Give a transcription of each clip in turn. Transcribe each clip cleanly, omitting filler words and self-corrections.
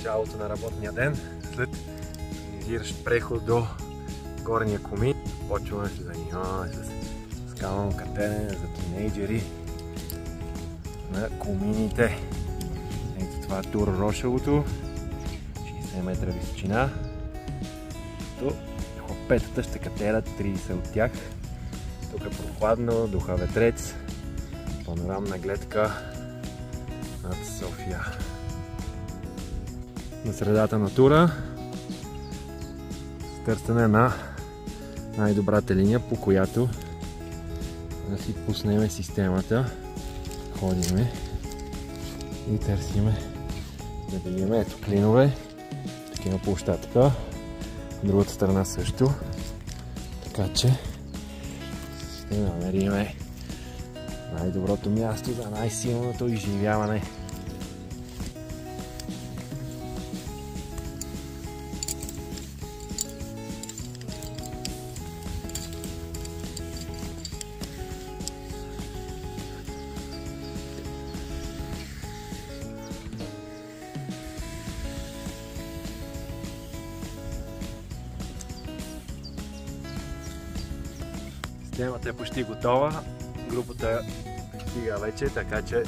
началото на работния ден, след организиращ преход до горния Комин. Почваме да се занимаваме с скално катерене за тинейджери на Комините. Ето това е Тур Рошевото, 60 метра височина. Хлопетата ще катерат 30 от тях. Тук е прохладно, духа ветрец, панорамна гледка над София. На средата на тура с търсене на най-добрата линия, по която да си пуснем системата. Ходиме и търсиме да видим. Ето клинове, такива площадка, другата страна също, така че ще намерим най-доброто място за най-силното изживяване. Системата е почти готова, групата стига вече, така че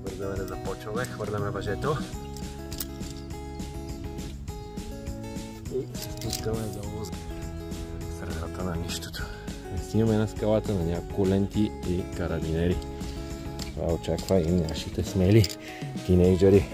бързаме да започваме, хвърляме въжето и се спускаме долу в средата на нищото. Снимаме на скалата на няколко ленти и карабинери. Това очаква и нашите смели тинейджери.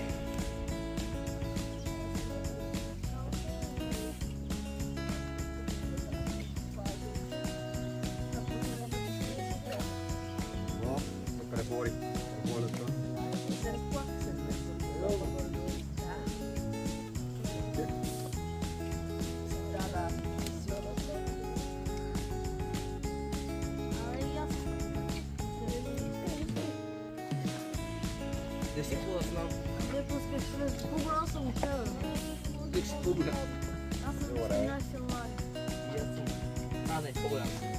Не си какво да знам. Не пускаш с по-голям съм учава. Ти си по-голям. Аз съм 18 лай. А, не, по-голям.